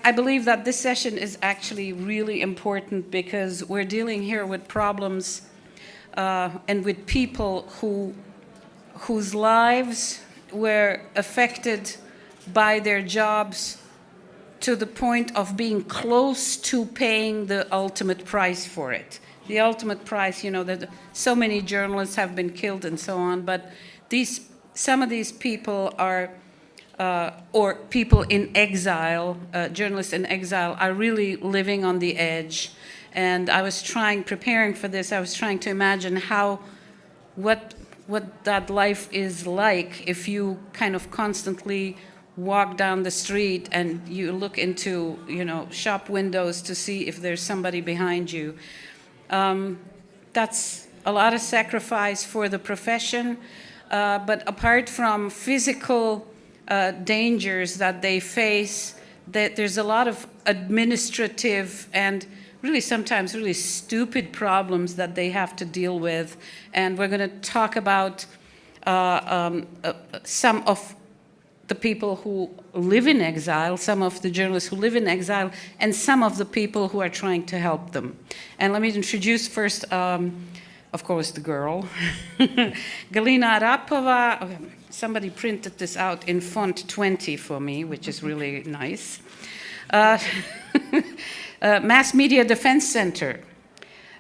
I believe that this session is actually really important because we're dealing here with problems and with people whose lives were affected by their jobs to the point of being close to paying the ultimate price for it. The ultimate price, you know, that so many journalists have been killed and so on, but some of these people are, or people in exile, journalists in exile, are really living on the edge. And I was preparing for this, I was trying to imagine what that life is like if you kind of constantly walk down the street and you look into, you know, shop windows to see if there's somebody behind you. That's a lot of sacrifice for the profession, but apart from physical dangers that they face, there's a lot of administrative and really sometimes really stupid problems that they have to deal with. And we're going to talk about some of the people who live in exile, some of the journalists who live in exile, and some of the people who are trying to help them. And let me introduce first, of course, the girl. Galina Arapova. Okay, somebody printed this out in font 20 for me, which is really nice. Mass Media Defense Center.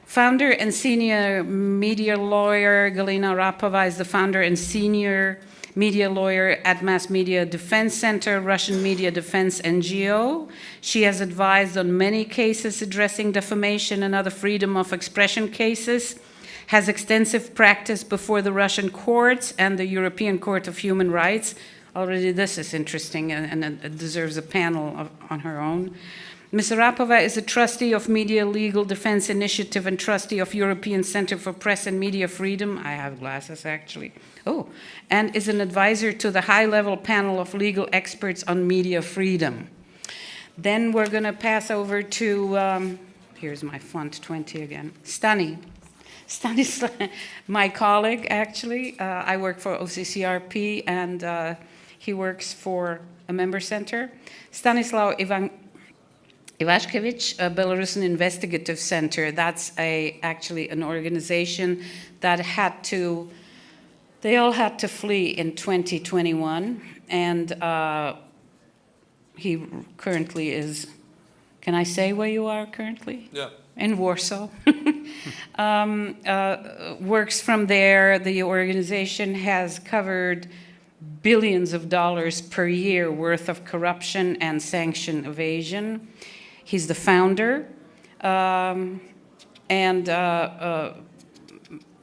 Founder and senior media lawyer, Galina Arapova is the founder and senior media lawyer at Mass Media Defense Center, Russian media defense NGO. She has advised on many cases addressing defamation and other freedom of expression cases, has extensive practice before the Russian courts and the European Court of Human Rights. Already this is interesting and it deserves a panel on her own. Ms. Arapova is a trustee of Media Legal Defense Initiative and trustee of European Center for Press and Media Freedom. I have glasses, actually. Oh, and is an advisor to the high-level panel of legal experts on media freedom. Then we're going to pass over to, here's my font 20 again, Stanislau, my colleague, actually. I work for OCCRP, and he works for a member center. Stanislau Ivaskevich, a Belarusian Investigative Center. That's actually an organization that they all had to flee in 2021, and he currently is, can I say where you are currently? Yeah. In Warsaw. Works from there. The organization has covered billions of dollars per year worth of corruption and sanction evasion. He's the founder, and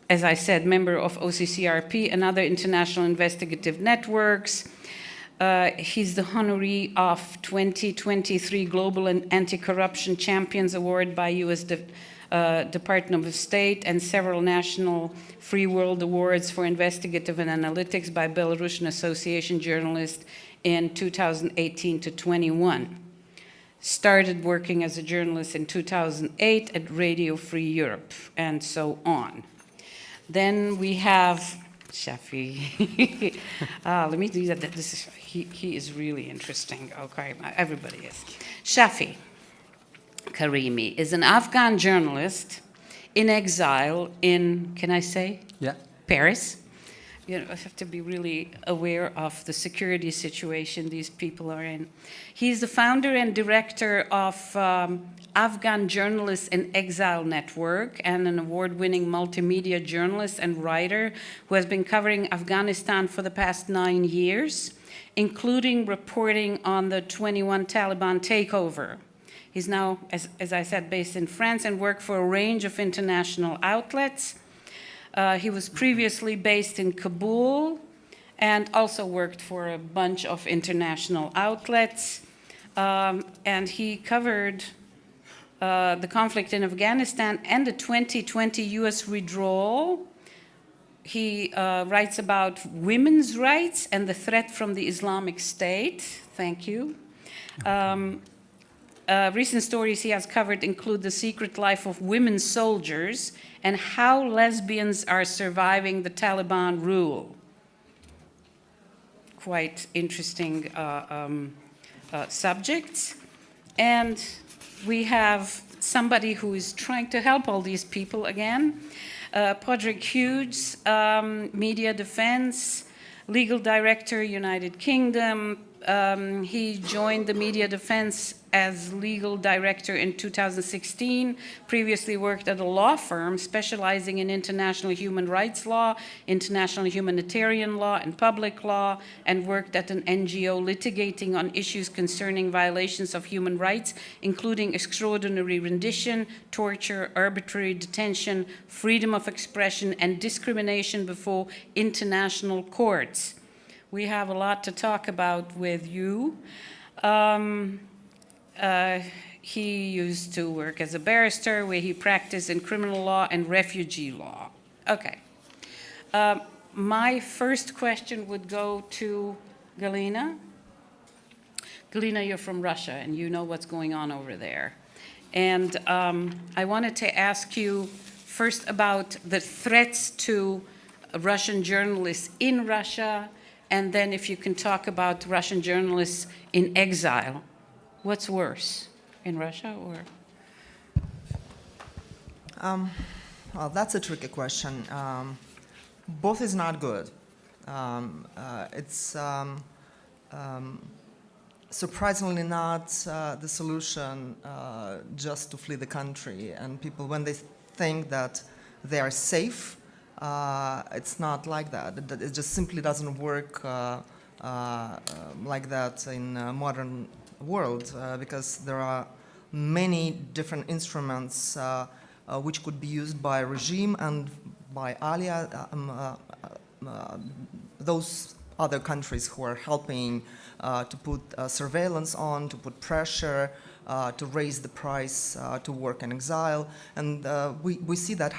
as I said, member of OCCRP and other international investigative networks. He's the honoree of 2023 Global Anti-Corruption Champions Award by U.S. Department of State and several national Free World Awards for Investigative and Analytics by Belarusian Association Journalists in 2018 to 21. Started working as a journalist in 2008 at Radio Free Europe, and so on. Then we have Shafi. Let me do that. He is really interesting. Okay, everybody is. Shafi Karimi is an Afghan journalist in exile in, can I say? Yeah. Paris. You know, I have to be really aware of the security situation these people are in. He's the founder and director of Afghan Journalists in Exile Network and an award-winning multimedia journalist and writer who has been covering Afghanistan for the past 9 years, including reporting on the 21 Taliban takeover. He's now, as I said, based in France and worked for a range of international outlets. He was previously based in Kabul and also worked for a bunch of international outlets. And he covered the conflict in Afghanistan and the 2020 US withdrawal. He writes about women's rights and the threat from the Islamic State. Thank you. Recent stories he has covered include the secret life of women soldiers and how lesbians are surviving the Taliban rule. Quite interesting subjects. And we have somebody who is trying to help all these people again. Pádraig Hughes, Media Defense, Legal Director, United Kingdom. He joined the Media Defense as Legal Director in 2016, previously worked at a law firm specializing in international human rights law, international humanitarian law, and public law, and worked at an NGO litigating on issues concerning violations of human rights, including extraordinary rendition, torture, arbitrary detention, freedom of expression, and discrimination before international courts. We have a lot to talk about with you. He used to work as a barrister where he practiced in criminal law and refugee law. Okay. My first question would go to Galina. Galina, you're from Russia and you know what's going on over there. And I wanted to ask you first about the threats to Russian journalists in Russia, and then if you can talk about Russian journalists in exile. What's worse, in Russia or? Well, that's a tricky question. Both is not good. It's surprisingly not the solution just to flee the country. And people, when they think that they are safe, it's not like that. It just simply doesn't work like that in modern world because there are many different instruments which could be used by regime and by those other countries who are helping to put surveillance on, to put pressure, to raise the price to work in exile. And we see that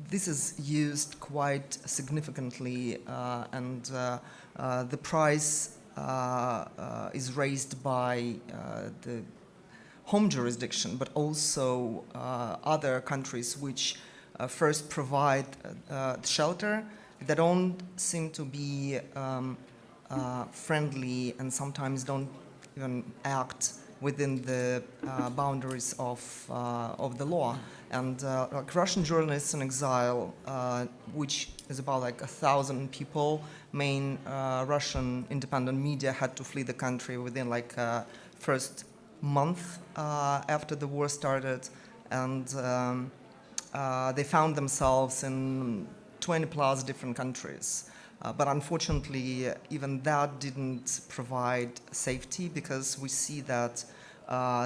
this is used quite significantly and the price is raised by the home jurisdiction, but also other countries which first provide shelter. They don't seem to be friendly and sometimes don't even act within the boundaries of the law. And like Russian journalists in exile, which is about like 1,000 people, main Russian independent media had to flee the country within like first month after the war started, and they found themselves in 20 plus different countries. But unfortunately, even that didn't provide safety because we see that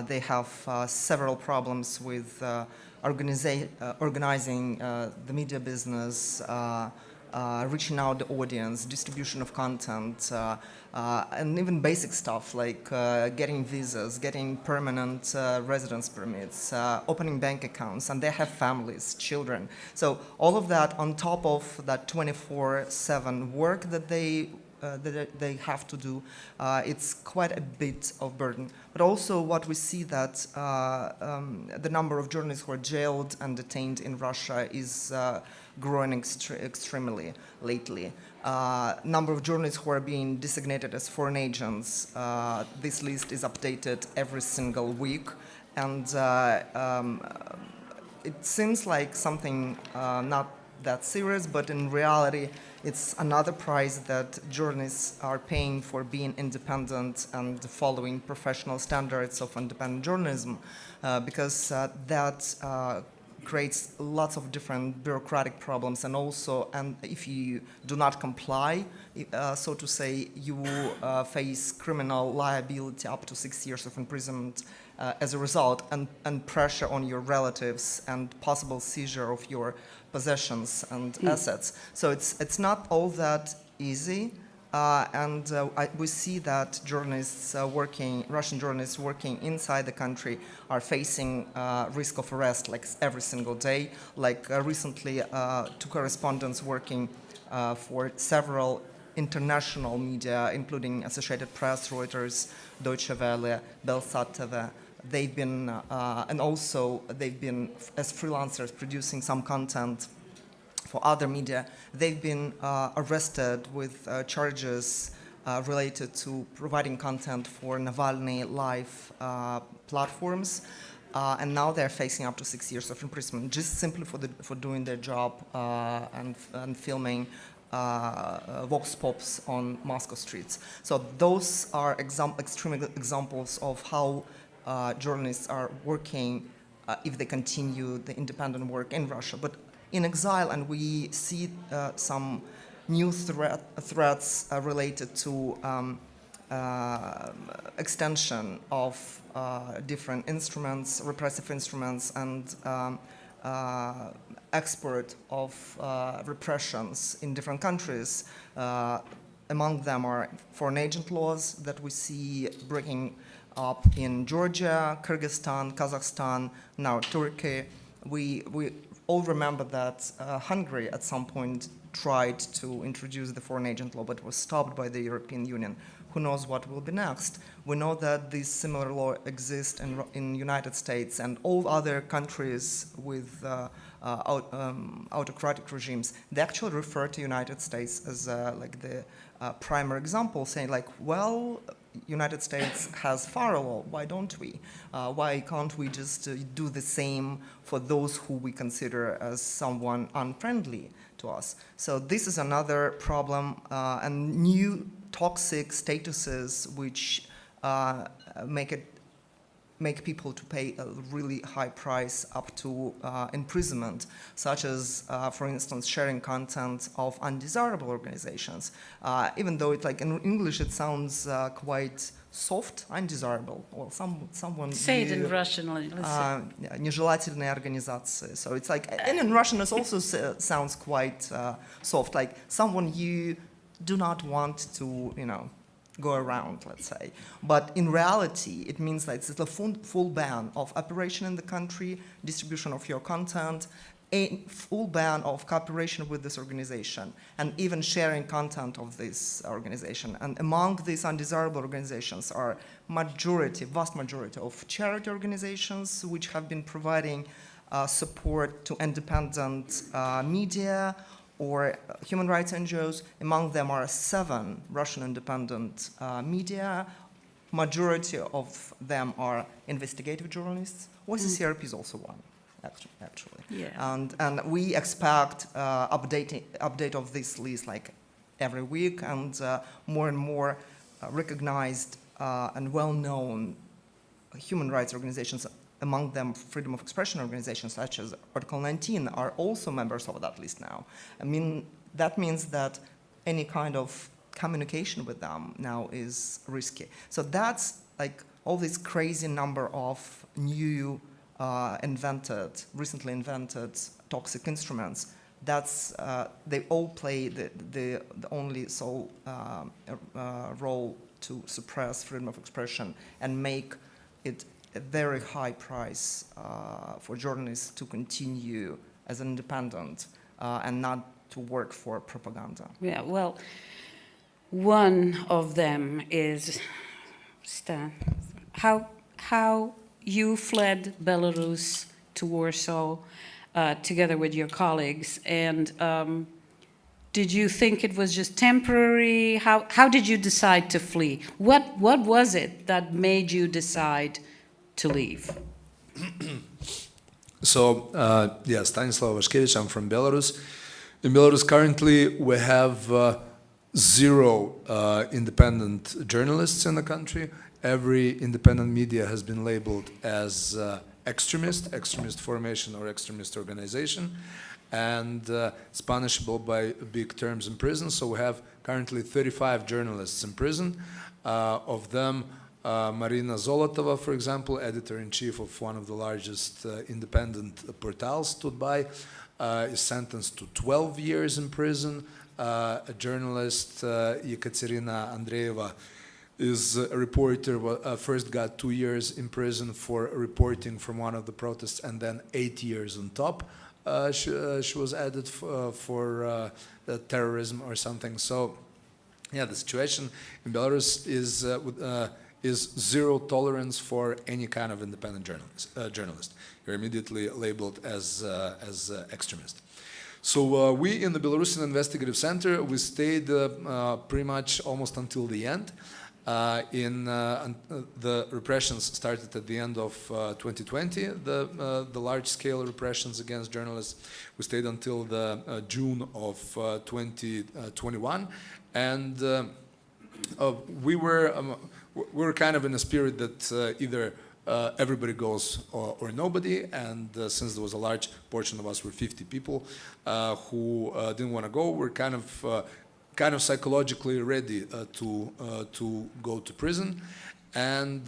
they have several problems with organizing the media business, reaching out the audience, distribution of content, and even basic stuff like getting visas, getting permanent residence permits, opening bank accounts, and they have families, children. So all of that on top of that 24/7 work that they have to do, it's quite a bit of burden. But also what we see that the number of journalists who are jailed and detained in Russia is growing extremely lately. Number of journalists who are being designated as foreign agents, this list is updated every single week. And it seems like something not that serious, but in reality, it's another price that journalists are paying for being independent and following professional standards of independent journalism, because that creates lots of different bureaucratic problems, and also, and if you do not comply, so to say, you will face criminal liability up to 6 years of imprisonment as a result, and pressure on your relatives and possible seizure of your possessions and assets. So it's not all that easy, and we see that journalists Russian journalists working inside the country are facing risk of arrest like every single day. Like recently, two correspondents working for several international media, including Associated Press, Reuters, Deutsche Welle, Belsat TV. They've been, and also they've been, as freelancers, producing some content for other media. They've been arrested with charges related to providing content for Navalny live platforms. And now they're facing up to 6 years of imprisonment just simply for doing their job and filming vox pops on Moscow streets. So those are extreme examples of how journalists are working if they continue the independent work in Russia. But in exile, and we see some new threats related to extension of different instruments, repressive instruments, and export of repressions in different countries. Among them are foreign agent laws that we see breaking up in Georgia, Kyrgyzstan, Kazakhstan, now Turkey. We all remember that Hungary at some point tried to introduce the foreign agent law, but was stopped by the European Union. Who knows what will be next? We know that this similar law exists in the United States and all other countries with autocratic regimes. They actually refer to United States as like the primary example, saying like, well, United States has firewall, why don't we? Why can't we just do the same for those who we consider as someone unfriendly to us? So this is another problem, and new toxic statuses which make people to pay a really high price up to imprisonment, such as, for instance, sharing content of undesirable organizations. Even though it, like in English, it sounds quite soft, undesirable. Well, someone say it in Russian. Нежелательные организации. So it's like, and in Russian, it also sounds quite soft, like someone you do not want to, go around, let's say. But in reality, it means that it's a full ban of operation in the country, distribution of your content, a full ban of cooperation with this organization, and even sharing content of this organization. And among these undesirable organizations are vast majority of charity organizations which have been providing support to independent media, or human rights NGOs. Among them are 7 Russian independent media. Majority of them are investigative journalists. OCCRP is also one, actually. Yeah. And we expect update of this list like every week, and more recognized and well-known human rights organizations, among them freedom of expression organizations such as Article 19, are also members of that list now. I mean, that means that any kind of communication with them now is risky. So that's like all this crazy number of new recently invented toxic instruments. That's they all play the only sole role to suppress freedom of expression and make it a very high price for journalists to continue as independent and not to work for propaganda. Yeah, well, one of them is, Stan, how you fled Belarus to Warsaw together with your colleagues, and did you think it was just temporary? How did you decide to flee? What was it that made you decide to leave? So, Stanislau Ivaskevich, I'm from Belarus. In Belarus currently we have 0 independent journalists in the country. Every independent media has been labeled as extremist formation or extremist organization, and it's punishable by big terms in prison. So we have currently 35 journalists in prison. Of them, Marina Zolotova, for example, editor-in-chief of one of the largest independent portals, Studbai, is sentenced to 12 years in prison. A journalist, Ekaterina Andreeva, is a reporter, first got 2 years in prison for reporting from one of the protests, and then 8 years on top. She was added for terrorism or something. So, yeah, the situation in Belarus is 0 tolerance for any kind of independent journalist. You're immediately labeled as extremist. So we in the Belarusian Investigative Center, we stayed pretty much almost until the end. The repressions started at the end of 2020, the large-scale repressions against journalists. We stayed until the June of 2021, and we were kind of in a spirit that either everybody goes or nobody, and since there was a large portion of us, were 50 people who didn't want to go, we're kind of psychologically ready to go to prison. And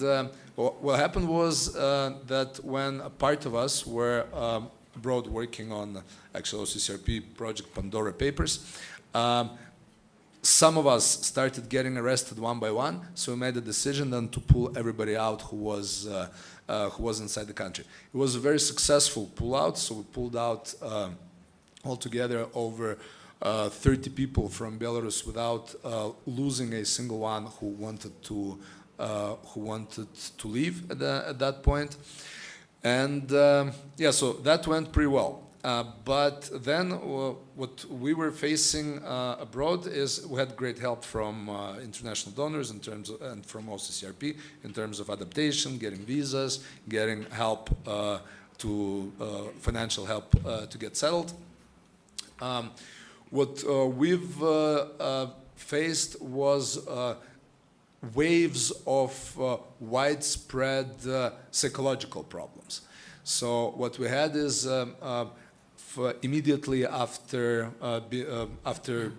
what happened was that when a part of us were abroad working on actual OCCRP project Pandora Papers, some of us started getting arrested one by one, so we made a decision then to pull everybody out who was inside the country. It was a very successful pull-out, so we pulled out altogether over 30 people from Belarus without losing a single one who wanted to leave at that point. And yeah, so that went pretty well. But then what we were facing abroad is we had great help from international donors in terms of, and from OCCRP in terms of adaptation, getting visas, getting help financial help to get settled. What we've faced was waves of widespread psychological problems. So what we had is immediately after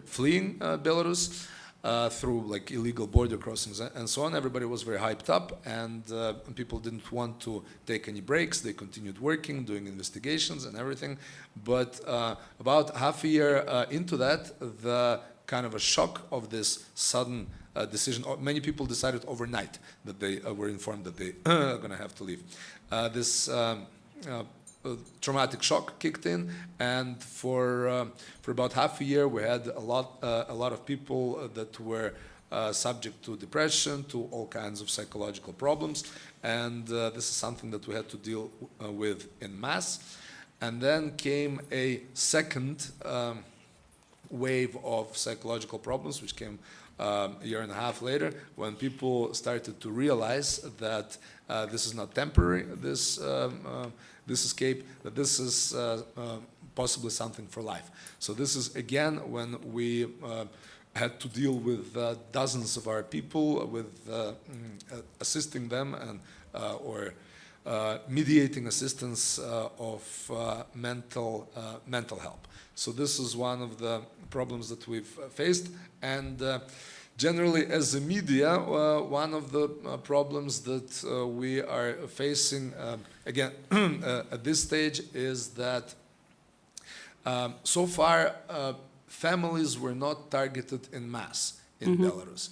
fleeing Belarus through like illegal border crossings and so on, everybody was very hyped up, and people didn't want to take any breaks. They continued working, doing investigations and everything. But about half a year into that, the kind of a shock of this sudden decision, many people decided overnight that they were informed that they are going to have to leave. This traumatic shock kicked in, and for about half a year we had a lot of people that were subject to depression, to all kinds of psychological problems, and this is something that we had to deal with en masse. And then came a second wave of psychological problems, which came a year and a half later, when people started to realize that this is not temporary, this escape, that this is possibly something for life. So this is again when we had to deal with dozens of our people, with assisting them and or mediating assistance of mental help. So this is one of the problems that we've faced, and generally as a media, one of the problems that we are facing again at this stage is that so far families were not targeted en masse in Belarus,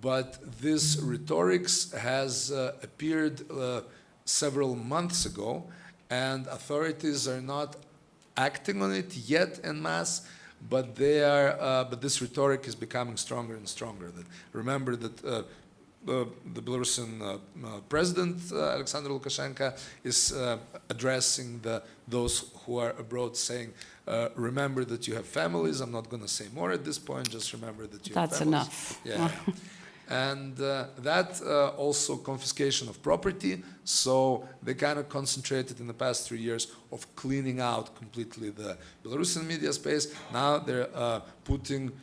but this rhetoric has appeared several months ago, and authorities are not acting on it yet en masse, but they are. But this rhetoric is becoming stronger and stronger. Remember that the Belarusian president Alexander Lukashenko is addressing those who are abroad, saying, "Remember that you have families." I'm not going to say more at this point. Just remember that you have families. That's enough. Yeah. And that also confiscation of property. So they kind of concentrated in the past 3 years of cleaning out completely the Belarusian media space. Now they're putting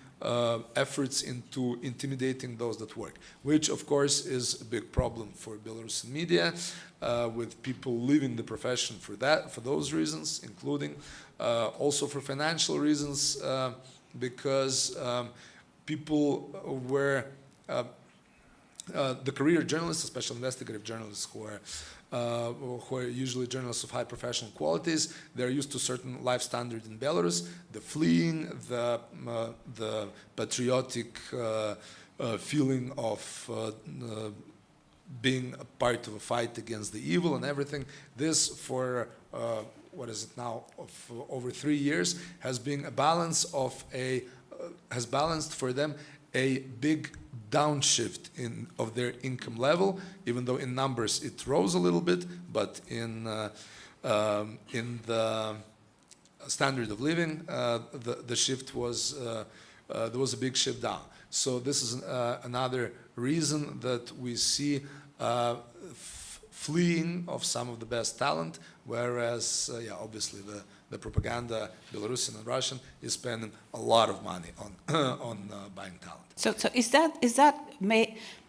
efforts into intimidating those that work, which of course is a big problem for Belarusian media, with people leaving the profession for those reasons, including also for financial reasons, because people were the career journalists, especially investigative journalists, who are usually journalists of high professional qualities, they're used to certain life standard in Belarus, the fleeing, the patriotic feeling of being a part of a fight against the evil and everything. This, for what is it now, of over 3 years, has been a balance of has balanced for them a big downshift of their income level, even though in numbers it rose a little bit, but in the standard of living, the shift was, there was a big shift down. So this is another reason that we see fleeing of some of the best talent, whereas, yeah, obviously the propaganda, Belarusian and Russian, is spending a lot of money on buying talent. So is that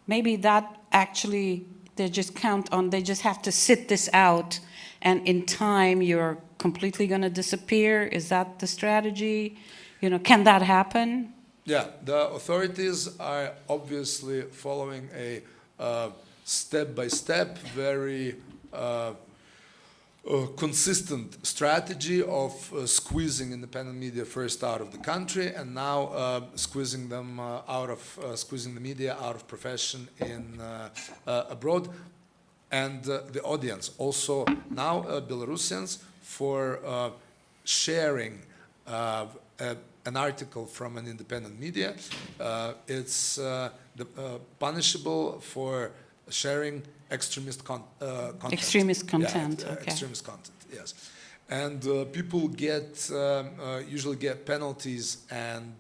maybe that actually they just count on, they just have to sit this out, and in time you're completely going to disappear? Is that the strategy? You know, can that happen? Yeah, the authorities are obviously following a step-by-step, very consistent strategy of squeezing independent media first out of the country, and now squeezing them squeezing the media out of profession in abroad, and the audience also now Belarusians for sharing an article from an independent media. It's punishable for sharing extremist content. Extremist content, Yeah, okay. extremist content, yes. And people get usually get penalties and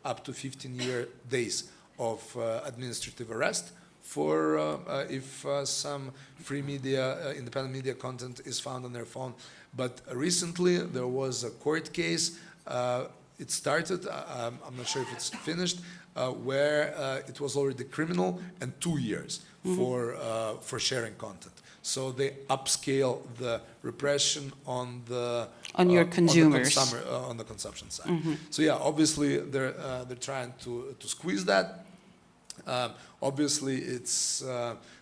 up to 15 days of administrative arrest for if some free media, independent media content is found on their phone. But recently there was a court case. It started, I'm not sure if it's finished, where it was already criminal and 2 years for sharing content. So they upscale the repression on the your consumers, on the consumption side. So yeah, obviously they're trying to squeeze that. Obviously, it's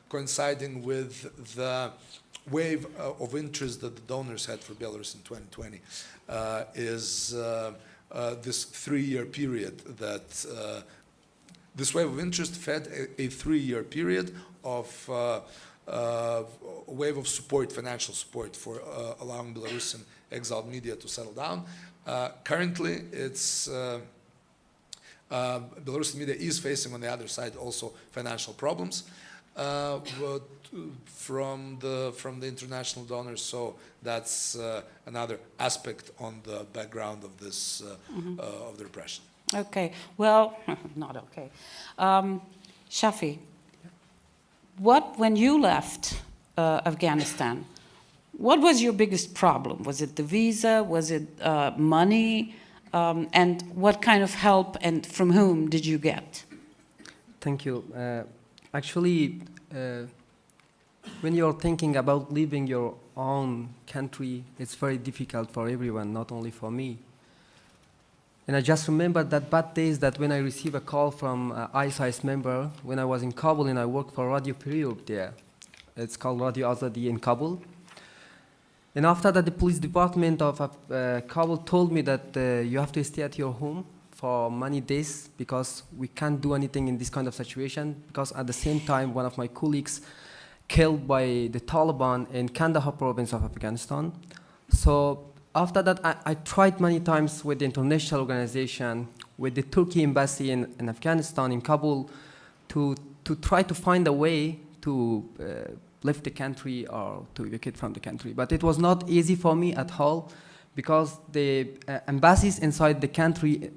coinciding with the wave of interest that the donors had for Belarus in 2020. Is this 3-year period that this wave of interest fed a 3-year period of wave of support, financial support for allowing Belarusian exiled media to settle down. Currently, it's Belarusian media is facing on the other side also financial problems but from the international donors. So that's another aspect on the background of this of the repression. Okay, well, not okay. Shafi, when you left Afghanistan, what was your biggest problem? Was it the visa? Was it money? And what kind of help and from whom did you get? Thank you. Actually, when you're thinking about leaving your own country, it's very difficult for everyone, not only for me. And I just remember that bad days that when I received a call from an ISIS member when I was in Kabul and I worked for Radio Free Europe there. It's called Radio Azadi in Kabul. And after that, the police department of Kabul told me that you have to stay at your home for many days because we can't do anything in this kind of situation, because at the same time, one of my colleagues killed by the Taliban in Kandahar province of Afghanistan. So after that, I tried many times with the international organization, with the Turkey embassy in Afghanistan, in Kabul, to try to find a way to leave the country or to evacuate from the country. But it was not easy for me at all, because the embassies inside the country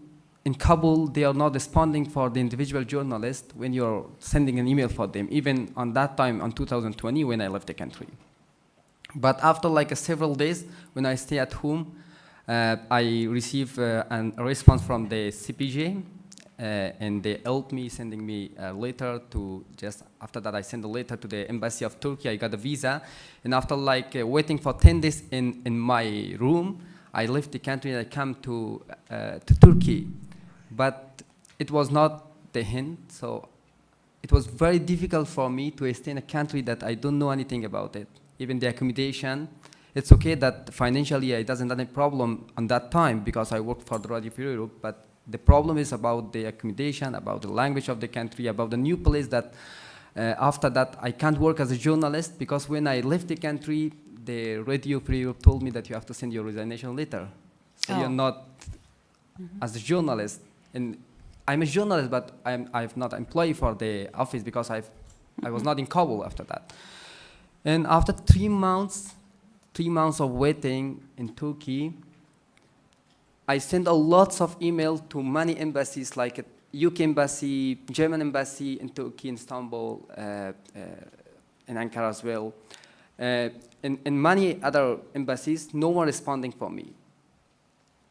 in Kabul, they are not responding for the individual journalist when you're sending an email for them, even on that time, on 2020, when I left the country. But after like several days, when I stay at home, I receive a response from the CPJ, and they helped me, sending me a letter to just, after that I sent a letter to the embassy of Turkey, I got a visa, and after like waiting for 10 days in my room, I left the country and I came to Turkey. But it was not the end, so it was very difficult for me to stay in a country that I don't know anything about it. Even the accommodation, it's okay that financially it doesn't have any problem on that time because I worked for the Radio Free Europe, but the problem is about the accommodation, about the language of the country, about the new place that after that I can't work as a journalist, because when I left the country, the Radio Free Europe told me that you have to send your resignation letter. So you're not as a journalist. And I'm a journalist, but I'm not employee for the office because I was not in Kabul after that. And after 3 months of waiting in Turkey, I sent a lots of email to many embassies, like UK embassy, German embassy in Turkey, in Istanbul, in Ankara as well, and many other embassies. No one responding for me.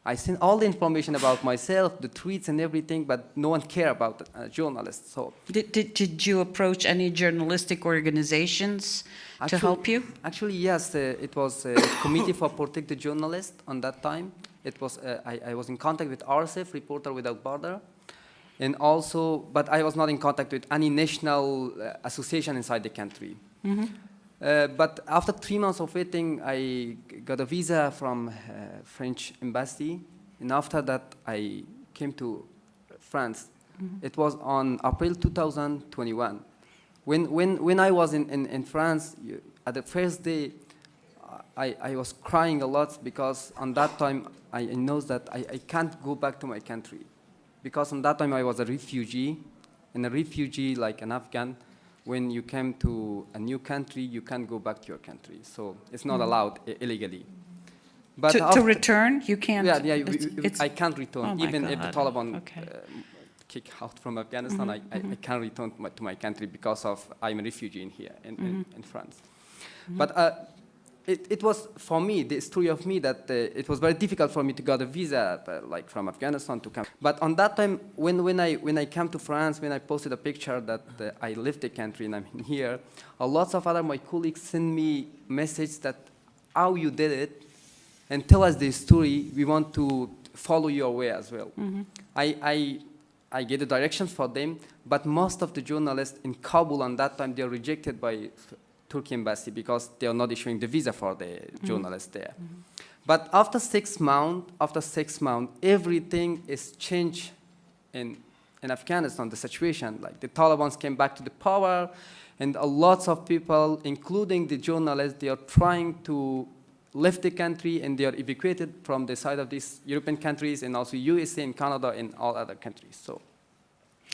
I sent all the information about myself, the tweets and everything, but no one care about journalists. So Did you approach any journalistic organizations to help you? Actually, yes. It was a committee for protect the journalist on that time. It was I was in contact with RSF, Reporter Without Border, and also, but I was not in contact with any national association inside the country. But after 3 months of waiting, I got a visa from French embassy, and after that, I came to France. It was on April 2021. When I was in France, at the first day, I was crying a lot because on that time, I know that I can't go back to my country. Because on that time, I was a refugee, and a refugee, like an Afghan, when you came to a new country, you can't go back to your country. So it's not allowed illegally. But To return, you can't? Yeah, I can't return. Oh my Even if the God. Taliban Okay. kick out from Afghanistan, I can't return to my country because of I'm a refugee in here, in France. But it was, for me, the story of me, that it was very difficult for me to get a visa, like from Afghanistan to come. But on that time, when I came to France, when I posted a picture that I left the country and I'm here, lots of other my colleagues sent me message that how you did it, and tell us the story. We want to follow your way as well. I get the directions for them, but most of the journalists in Kabul on that time, they are rejected by Turkey embassy because they are not issuing the visa for the journalists there. But after 6 months, everything is changed in Afghanistan, the situation. Like the Taliban came back to the power, and lots of people, including the journalists, they are trying to leave the country, and they are evacuated from the side of these European countries, and also USA and Canada and all other countries. So.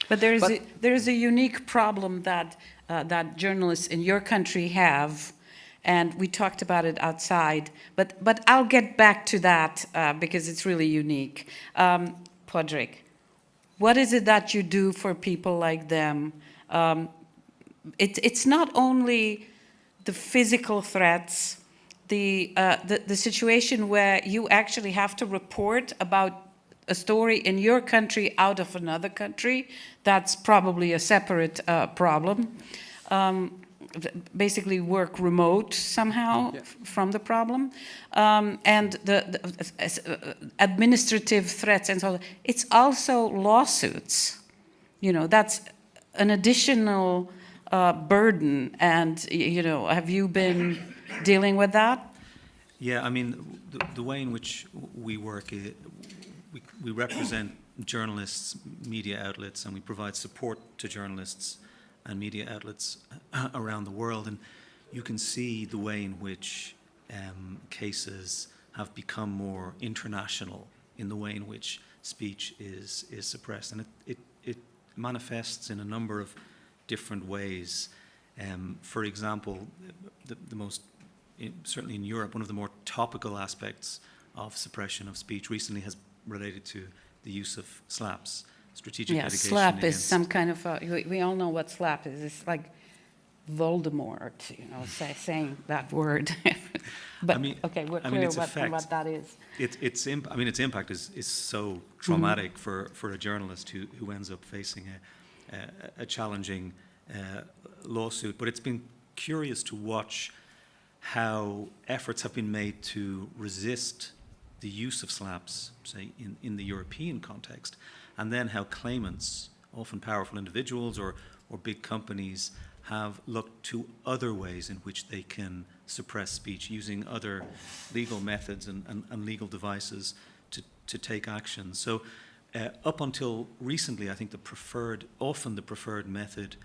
But there is a unique problem that that journalists in your country have, and we talked about it outside. But I'll get back to that because it's really unique. Pádraig, what is it that you do for people like them? It's not only the physical threats, the situation where you actually have to report about a story in your country out of another country. That's probably a separate problem. Basically work remote somehow from the problem. And the administrative threats and so on. It's also lawsuits. You know, that's an additional burden. And, you know, have you been dealing with that? Yeah, I mean, the way in which we work, we represent journalists, media outlets, and we provide support to journalists and media outlets around the world. And you can see the way in which cases have become more international in the way in which speech is suppressed. And it manifests in a number of different ways. For example, the most, certainly in Europe, one of the more topical aspects of suppression of speech recently has related to the use of slaps, strategic litigation. SLAP is some kind of, we all know what SLAP is. It's like Voldemort, you know, saying that word. But, I mean, okay, we're clear what that is. Its impact is so traumatic for a journalist who ends up facing a challenging lawsuit. But it's been curious to watch how efforts have been made to resist the use of slaps, say, in the European context, and then how claimants, often powerful individuals or big companies, have looked to other ways in which they can suppress speech using other legal methods and legal devices to take action. So up until recently, I think often the preferred method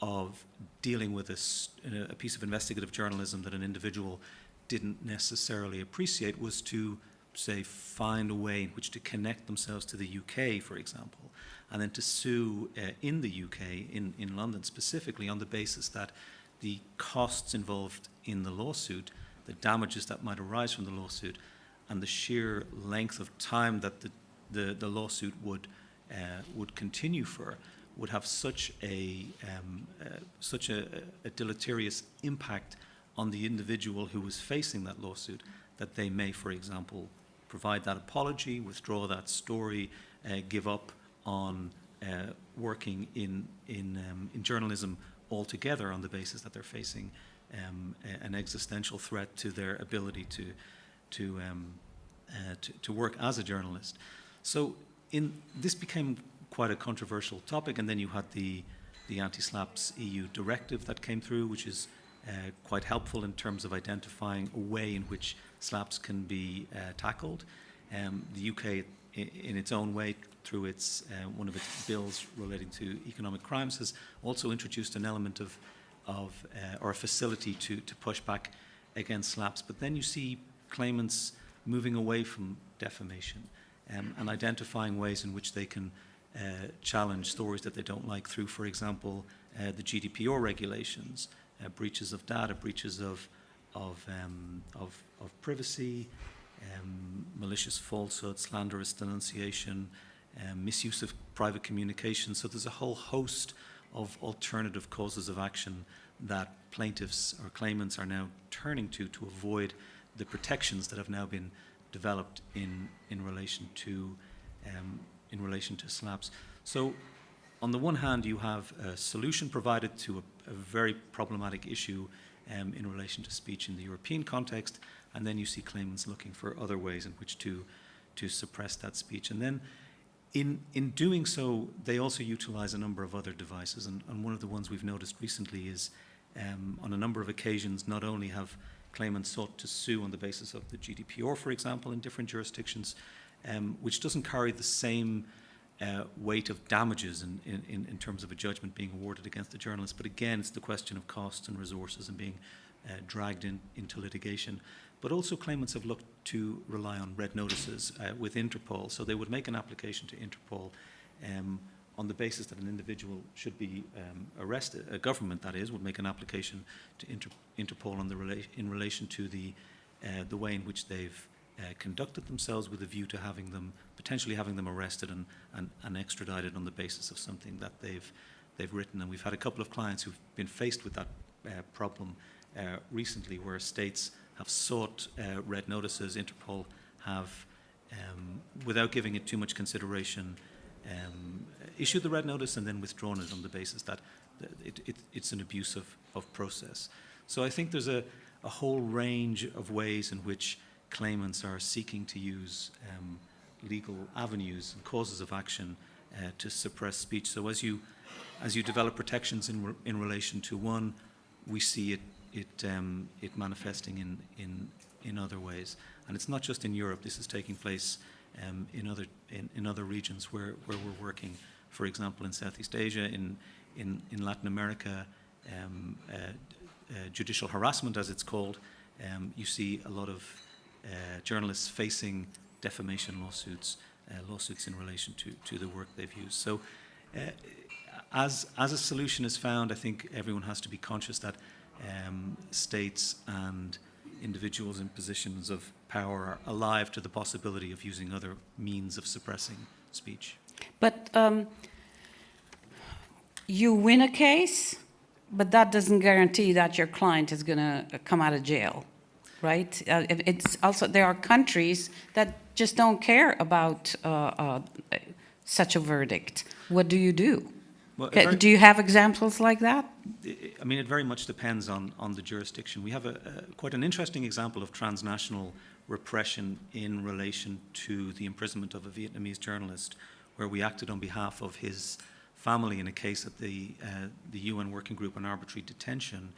of dealing with a piece of investigative journalism that an individual didn't necessarily appreciate was to, say, find a way in which to connect themselves to the UK, for example, and then to sue in the UK, in London specifically, on the basis that the costs involved in the lawsuit, the damages that might arise from the lawsuit, and the sheer length of time that the lawsuit would continue for would have such a deleterious impact on the individual who was facing that lawsuit that they may, for example, provide that apology, withdraw that story, give up on working in journalism altogether on the basis that they're facing an existential threat to their ability to work as a journalist. So this became quite a controversial topic, and then you had the anti-SLAPS EU directive that came through, which is quite helpful in terms of identifying a way in which SLAPS can be tackled. The UK, in its own way, through its one of its bills relating to economic crimes, has also introduced an element of or a facility to push back against SLAPS. But then you see claimants moving away from defamation and identifying ways in which they can challenge stories that they don't like through, for example, the GDPR regulations, breaches of data, breaches of privacy, malicious falsehood, slanderous denunciation, misuse of private communication. So there's a whole host of alternative causes of action that plaintiffs or claimants are now turning to avoid the protections that have now been developed in relation to SLAPS. So on the one hand, you have a solution provided to a very problematic issue in relation to speech in the European context, and then you see claimants looking for other ways in which to suppress that speech. And then in doing so, they also utilize a number of other devices, and one of the ones we've noticed recently is on a number of occasions, not only have claimants sought to sue on the basis of the GDPR, for example, in different jurisdictions, which doesn't carry the same weight of damages in terms of a judgment being awarded against the journalist. But again, it's the question of costs and resources and being dragged into litigation. But also claimants have looked to rely on red notices with Interpol. So they would make an application to Interpol on the basis that an individual should be arrested. A government, that is, would make an application to Interpol in relation to the way in which they've conducted themselves, with a view to potentially having them arrested and extradited on the basis of something that they've written. And we've had a couple of clients who've been faced with that problem recently, where states have sought red notices. Interpol have, without giving it too much consideration, issued the red notice and then withdrawn it on the basis that it's an abuse of process. So I think there's a whole range of ways in which claimants are seeking to use legal avenues and causes of action to suppress speech. So as you develop protections in relation to one, we see it manifesting in other ways. And it's not just in Europe. This is taking place in other regions where we're working. For example, in Southeast Asia, in Latin America, judicial harassment, as it's called, you see a lot of journalists facing defamation lawsuits in relation to the work they've used. So as a solution is found, I think everyone has to be conscious that states and individuals in positions of power are alive to the possibility of using other means of suppressing speech. But you win a case, but that doesn't guarantee that your client is going to come out of jail, right? It's also, there are countries that just don't care about such a verdict. What do you do? Well, do you have examples like that? I mean, it very much depends on the jurisdiction. We have quite an interesting example of transnational repression in relation to the imprisonment of a Vietnamese journalist, where we acted on behalf of his family in a case at the UN Working Group on Arbitrary Detention,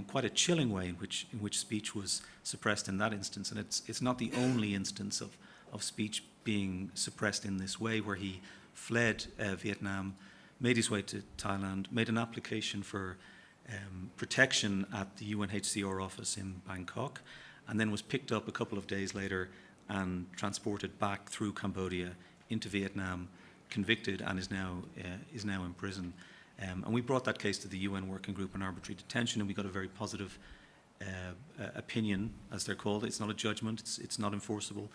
quite a chilling way in which speech was suppressed in that instance. And it's not the only instance of speech being suppressed in this way, where he fled Vietnam, made his way to Thailand, made an application for protection at the UNHCR office in Bangkok, and then was picked up a couple of days later and transported back through Cambodia into Vietnam, convicted, and is now in prison. And we brought that case to the UN Working Group on Arbitrary Detention, and we got a very positive opinion, as they're called. It's not a judgment. It's not enforceable.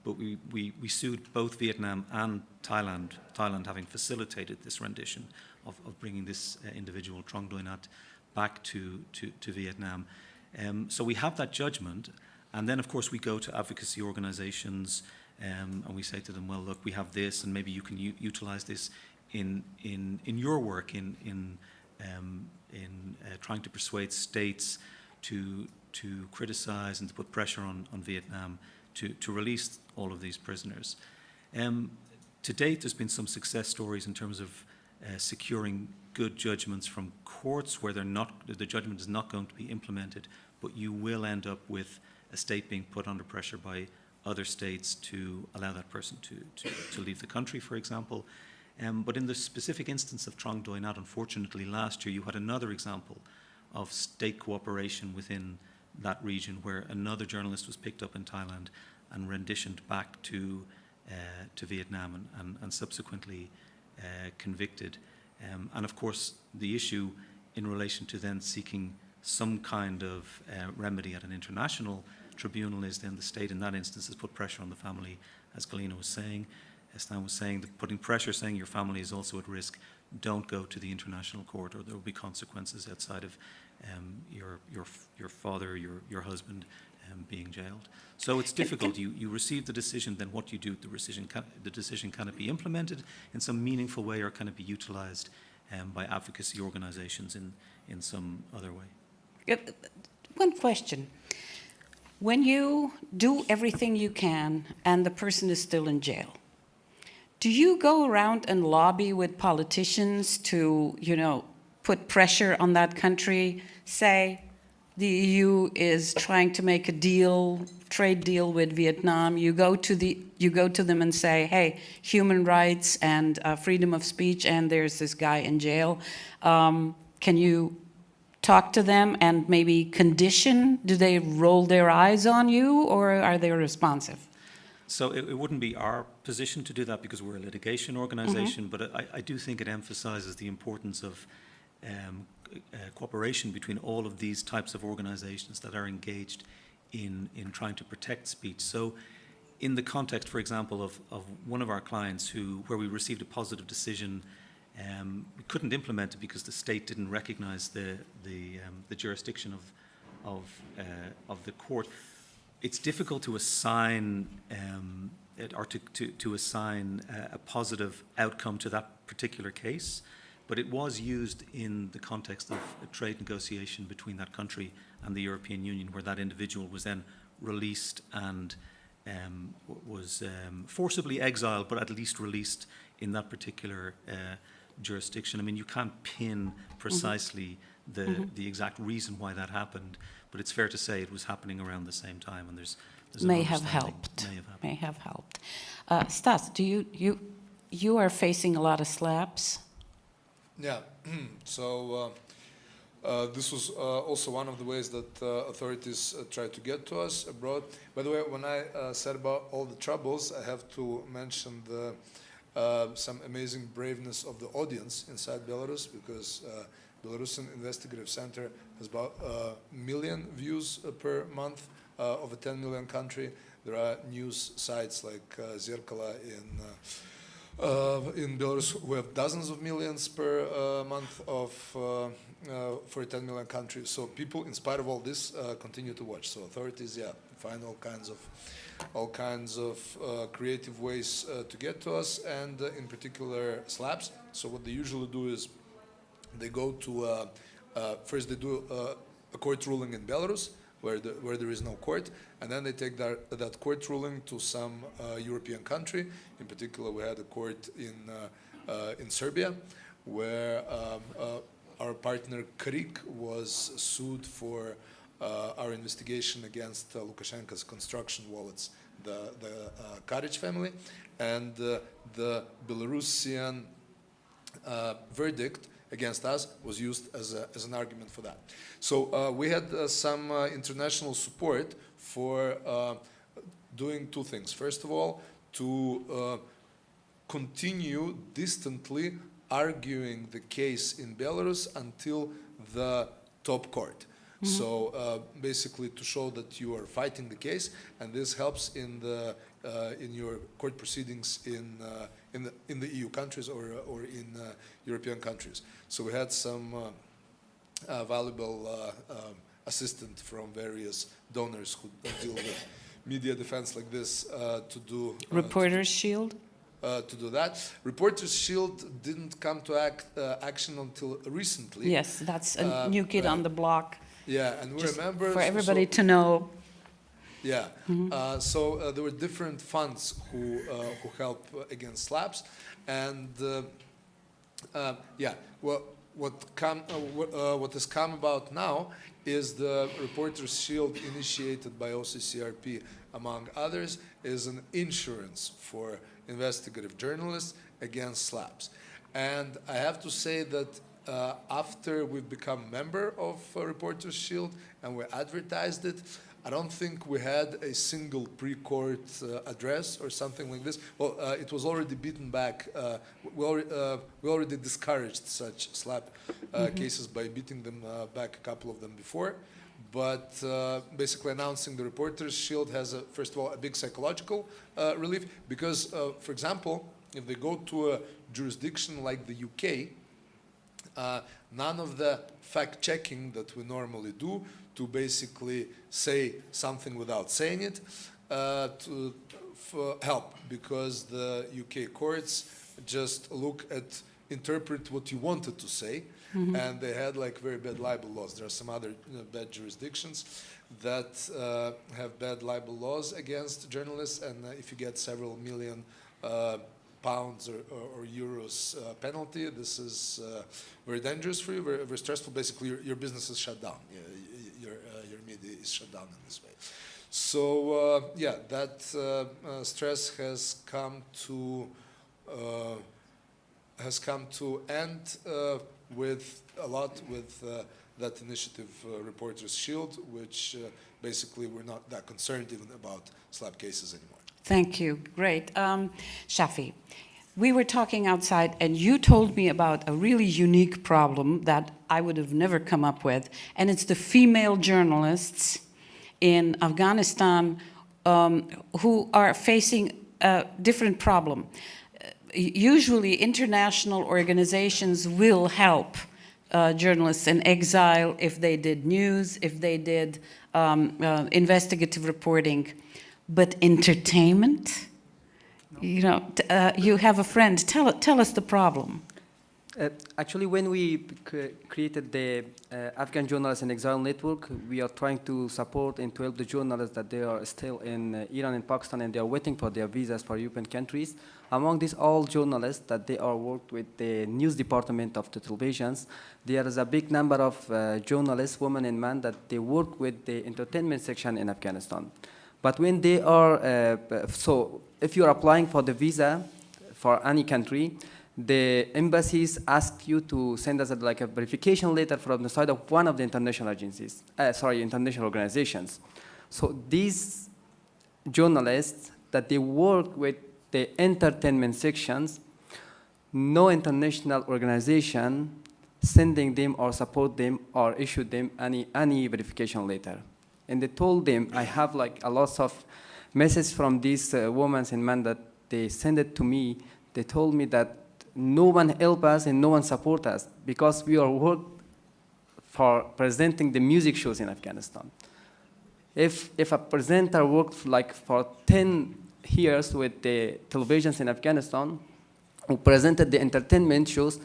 But we sued both Vietnam and Thailand. Thailand having facilitated this rendition of bringing this individual Trong Doi Nhat back to Vietnam. So we have that judgment, and then of course we go to advocacy organizations and we say to them, well, look, we have this, and maybe you can utilize this in your work in trying to persuade states to criticize and to put pressure on Vietnam to release all of these prisoners. To date, there's been some success stories in terms of securing good judgments from courts where the judgment is not going to be implemented, but you will end up with a state being put under pressure by other states to allow that person to leave the country, for example. But in the specific instance of Trong Doi Nhat, unfortunately, last year you had another example of state cooperation within that region where another journalist was picked up in Thailand and renditioned back to Vietnam and subsequently convicted. And of course, the issue in relation to then seeking some kind of remedy at an international tribunal is then the state in that instance has put pressure on the family, as Galina was saying. Stan was saying that putting pressure, saying your family is also at risk, don't go to the international court or there will be consequences outside of your father, your husband being jailed. So it's difficult. You receive the decision, then what do you do with the decision? Can it be implemented in some meaningful way, or can it be utilized by advocacy organizations in some other way? One question. When you do everything you can and the person is still in jail, do you go around and lobby with politicians to, put pressure on that country? Say the EU is trying to make a trade deal with Vietnam. You go to them and say, hey, human rights and freedom of speech, and there's this guy in jail. Can you talk to them and maybe condition? Do they roll their eyes on you, or are they responsive? So it wouldn't be our position to do that because we're a litigation organization, but I do think it emphasizes the importance of cooperation between all of these types of organizations that are engaged in trying to protect speech. So in the context, for example, of one of our clients where we received a positive decision, we couldn't implement it because the state didn't recognize the jurisdiction of the court. It's difficult to assign or to assign a positive outcome to that particular case, but it was used in the context of a trade negotiation between that country and the European Union, where that individual was then released and was forcibly exiled, but at least released in that particular jurisdiction. I mean, you can't pin precisely the exact reason why that happened, but it's fair to say it was happening around the same time, and there's May have helped. May have helped. Stas, you are facing a lot of slaps. Yeah. So this was also one of the ways that authorities tried to get to us abroad. By the way, when I said about all the troubles, I have to mention some amazing braveness of the audience inside Belarus, because Belarusian Investigative Center has about 1 million views per month of a 10 million country. There are news sites like Zerkala in Belarus who have dozens of millions per month for a 10 million country. So people, in spite of all this, continue to watch. So authorities, find all kinds of creative ways to get to us, and in particular slaps. So what they usually do is they go to first they do a court ruling in Belarus where there is no court, and then they take that court ruling to some European country. In particular, we had a court in Serbia where our partner Krik was sued for our investigation against Lukashenko's construction wallets, the Karic family, and the Belarusian verdict against us was used as an argument for that. So we had some international support for doing two things. First of all, to continue distantly arguing the case in Belarus until the top court. So basically to show that you are fighting the case, and this helps in your court proceedings in the EU countries or in European countries. So we had some valuable assistance from various donors who deal with media defense like this to do Reporters' Shield? to do that. Reporters' Shield didn't come to action until recently. Yes, that's a new kid on the block. Yeah, and we Just remember for everybody to know. Yeah, so there were different funds who help against slaps, and yeah, what has come about now is the Reporters' Shield initiated by OCCRP, among others, is an insurance for investigative journalists against slaps. And I have to say that after we've become a member of Reporters' Shield and we advertised it, I don't think we had a single pre-court address or something like this. Well, it was already beaten back. We already discouraged such slap cases by beating them back, a couple of them before. But basically announcing the Reporters' Shield has, first of all, a big psychological relief because, for example, if they go to a jurisdiction like the UK, none of the fact-checking that we normally do to basically say something without saying it help, because the UK courts just interpret what you wanted to say, and they had like very bad libel laws. There are some other bad jurisdictions that have bad libel laws against journalists, and if you get several million pounds or euros penalty, this is very dangerous for you, very, very stressful. Basically, your business is shut down. Your media is shut down in this way. So yeah, that stress has come to end with that initiative, Reporters' Shield, which basically we're not that concerned even about slap cases anymore. Thank you. Great. Shafi, we were talking outside, and you told me about a really unique problem that I would have never come up with, and it's the female journalists in Afghanistan who are facing a different problem. Usually, international organizations will help journalists in exile if they did news, if they did investigative reporting. But entertainment, you know, you have a friend. Tell us the problem. Actually, when we created the Afghan Journalists in Exile Network, we are trying to support and to help the journalists that they are still in Iran and Pakistan, and they are waiting for their visas for European countries. Among these all journalists that they are worked with the news department of the televisions, there is a big number of journalists, women and men, that they work with the entertainment section in Afghanistan. But when they are, so if you're applying for the visa for any country, the embassies ask you to send us like a verification letter from the side of one of the international agencies, international organizations. So these journalists that they work with the entertainment sections, no international organization sending them or support them or issue them any verification letter. And they told them, I have like a lot of messages from these women and men that they send it to me. They told me that no one help us and no one support us because we are work for presenting the music shows in Afghanistan. If a presenter worked like for 10 years with the televisions in Afghanistan, who presented the entertainment shows,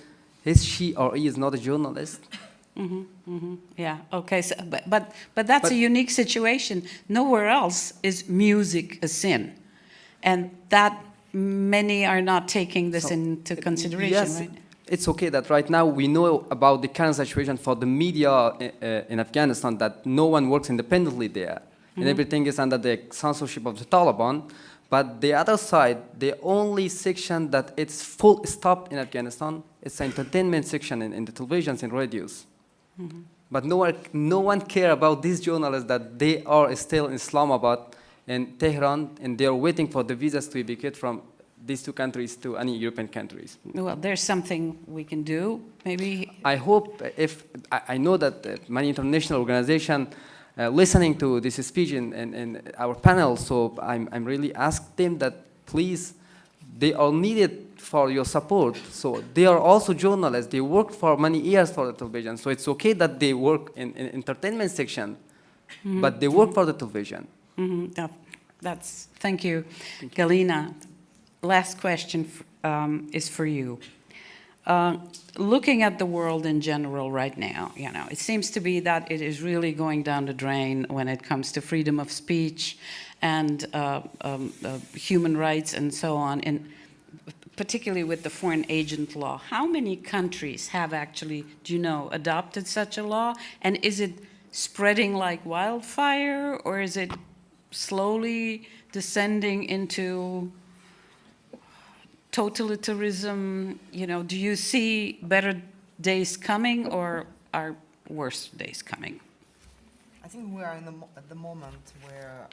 she or he is not a journalist. Yeah. Okay. So, but that's a unique situation. Nowhere else is music a sin, and that many are not taking this into consideration. Yes, right? It's okay that right now we know about the current situation for the media in Afghanistan, that no one works independently there, and everything is under the censorship of the Taliban. But the other side, the only section that it's full stop in Afghanistan, it's the entertainment section in the televisions and radios. But no one care about these journalists that they are still in Islamabad and Tehran, and they are waiting for the visas to evacuate from these two countries to any European countries. Well, there's something we can do, maybe. I hope I know that many international organizations listening to this speech in our panel, so I'm really ask them that please, they are needed for your support. So they are also journalists. They work for many years for the television. So it's okay that they work in entertainment section, but they work for the television. Thank you. Galina, last question is for you. Looking at the world in general right now, it seems to be that it is really going down the drain when it comes to freedom of speech and human rights and so on, and particularly with the foreign agent law. How many countries have actually, adopted such a law? And is it spreading like wildfire, or is it slowly descending into totalitarianism? Do you see better days coming, or are worse days coming? I think we are at the moment where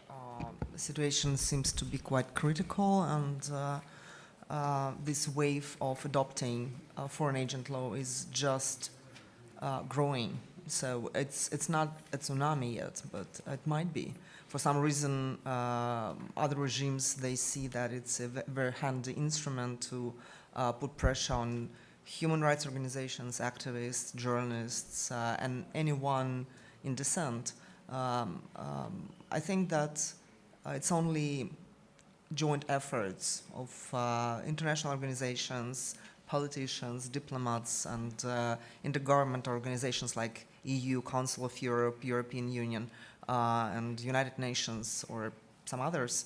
the situation seems to be quite critical, and this wave of adopting foreign agent law is just growing. So it's not a tsunami yet, but it might be. For some reason, other regimes, they see that it's a very handy instrument to put pressure on human rights organizations, activists, journalists, and anyone in dissent. I think that it's only joint efforts of international organizations, politicians, diplomats, and intergovernmental organizations like EU, Council of Europe, European Union, and United Nations, or some others.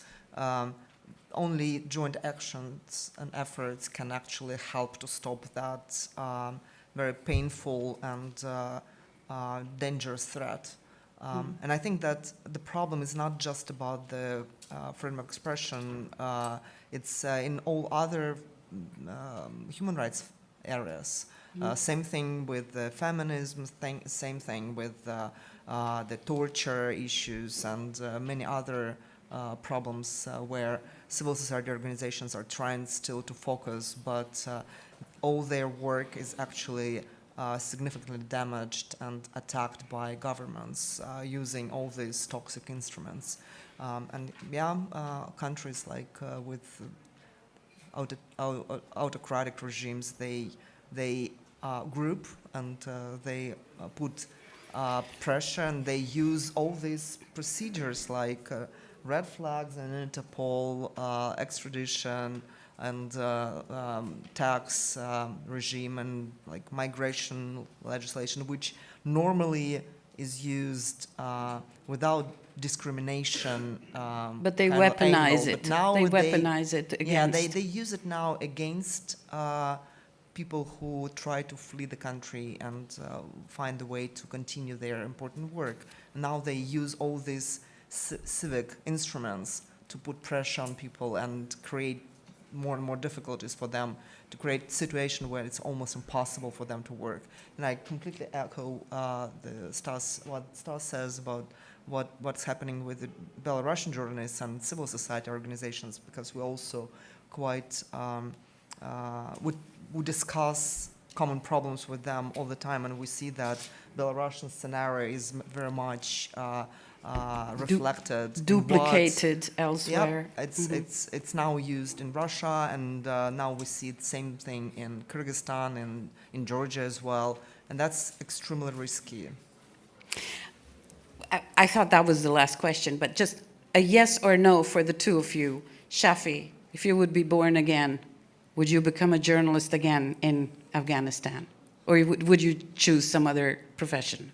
Only joint actions and efforts can actually help to stop that very painful and dangerous threat. And I think that the problem is not just about the freedom of expression, it's in all other human rights areas. Same thing with the feminism, same thing with the torture issues and many other problems where civil society organizations are trying still to focus, but all their work is actually significantly damaged and attacked by governments using all these toxic instruments. And countries like with autocratic regimes, they group and they put pressure, and they use all these procedures like red flags and Interpol, extradition, and tax regime, and like migration legislation, which normally is used without discrimination. But they weaponize it. But now they weaponize it against. Yeah, they use it now against people who try to flee the country and find a way to continue their important work. Now they use all these civic instruments to put pressure on people and create more and more difficulties for them, to create a situation where it's almost impossible for them to work. And I completely echo what Stas says about what's happening with the Belarusian journalists and civil society organizations, because we also quite we discuss common problems with them all the time, and we see that Belarusian scenario is very much reflected, duplicated elsewhere. Yeah, it's now used in Russia, and now we see the same thing in Kyrgyzstan and in Georgia as well, and that's extremely risky. I thought that was the last question, but just a yes or no for the two of you. Shafi, if you would be born again, would you become a journalist again in Afghanistan? Or would you choose some other profession?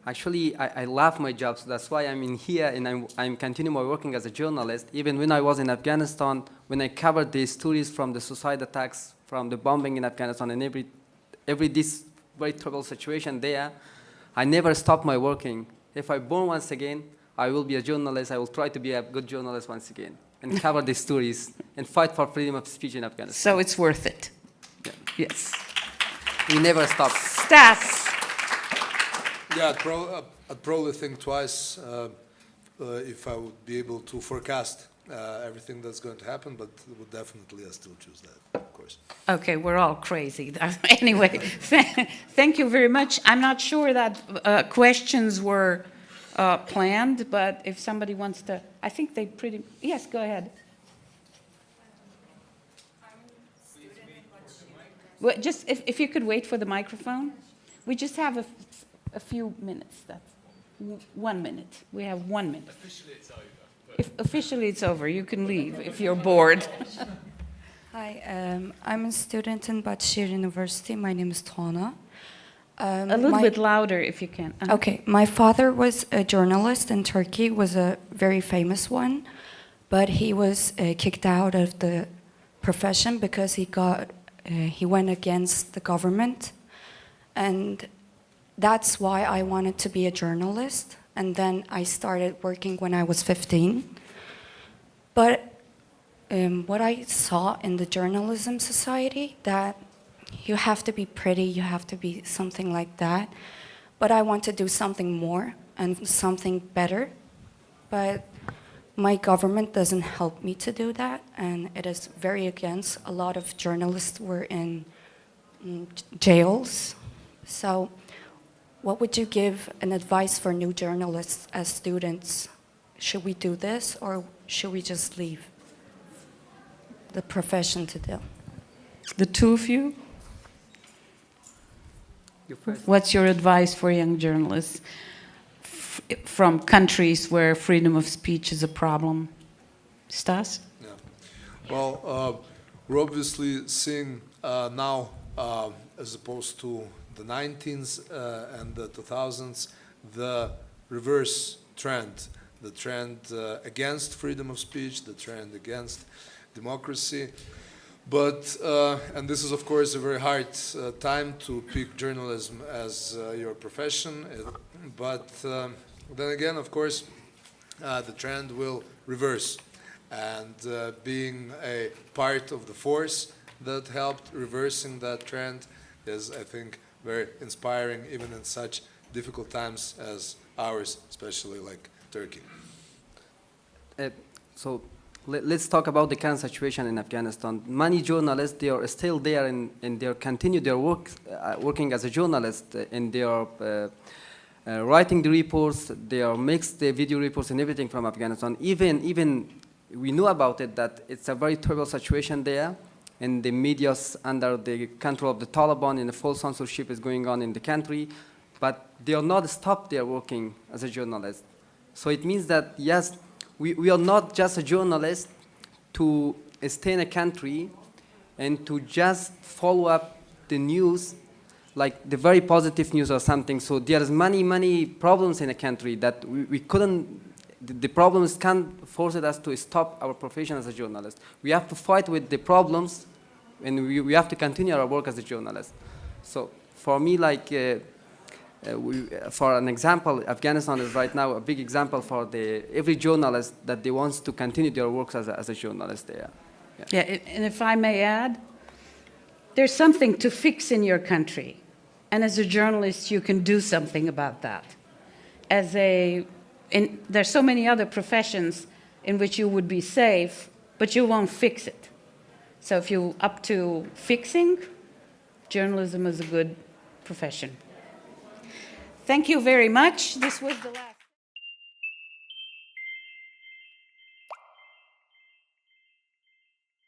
Actually, I love my job, so that's why I'm in here, and I'm continuing my working as a journalist. Even when I was in Afghanistan, when I covered the stories from the suicide attacks, from the bombing in Afghanistan, and every this very troubled situation there, I never stopped my working. If I'm born once again, I will be a journalist. I will try to be a good journalist once again and cover the stories and fight for freedom of speech in Afghanistan. So it's worth it. Yeah. Yes. We never stop. Stas. Yeah, I'd probably think twice if I would be able to forecast everything that's going to happen, but would definitely still choose that, of course. Okay, we're all crazy. Anyway, thank you very much. I'm not sure that questions were planned, but if somebody wants to, I think they pretty, yes, go ahead. Well, just if you could wait for the microphone. We just have a few minutes. That's 1 minute. We have 1 minute. Officially, it's over. Officially, it's over. You can leave if you're bored. Hi, I'm a student in Bahçeşehir University. My name is Tona. A little bit louder if you can. Okay, my father was a journalist in Turkey, was a very famous one, but he was kicked out of the profession because he went against the government, and that's why I wanted to be a journalist. And then I started working when I was 15. But what I saw in the journalism society, that you have to be pretty, you have to be something like that. But I want to do something more and something better. But my government doesn't help me to do that, and it is very against. A lot of journalists were in jails. So what would you give an advice for new journalists as students? Should we do this, or should we just leave the profession to do? The two of you? You first. What's your advice for young journalists from countries where freedom of speech is a problem? Stas? Yeah. Well, we're obviously seeing now, as opposed to the 19s and the 2000s, the reverse trend, the trend against freedom of speech, the trend against democracy. But, and this is of course a very hard time to pick journalism as your profession, but then again, of course, the trend will reverse. And being a part of the force that helped reversing that trend is, I think, very inspiring, even in such difficult times as ours, especially like Turkey. So let's talk about the current situation in Afghanistan. Many journalists, they are still there and they continue their work, working as a journalist, and they are writing the reports, they are mixed the video reports and everything from Afghanistan. Even we know about it, that it's a very terrible situation there, and the media's under the control of the Taliban, and the full censorship is going on in the country, but they are not stopped there working as a journalist. So it means that, yes, we are not just a journalist to stay in a country and to just follow up the news, like the very positive news or something. So there's many problems in a country that we couldn't, the problems can't force us to stop our profession as a journalist. We have to fight with the problems, and we have to continue our work as a journalist. So for me, like, for an example, Afghanistan is right now a big example for every journalist that they wants to continue their work as a journalist there. Yeah, and if I may add, there's something to fix in your country. And as a journalist, you can do something about that. There's so many other professions in which you would be safe, but you won't fix it. So if you're up to fixing, journalism is a good profession. Thank you very much. This was the last.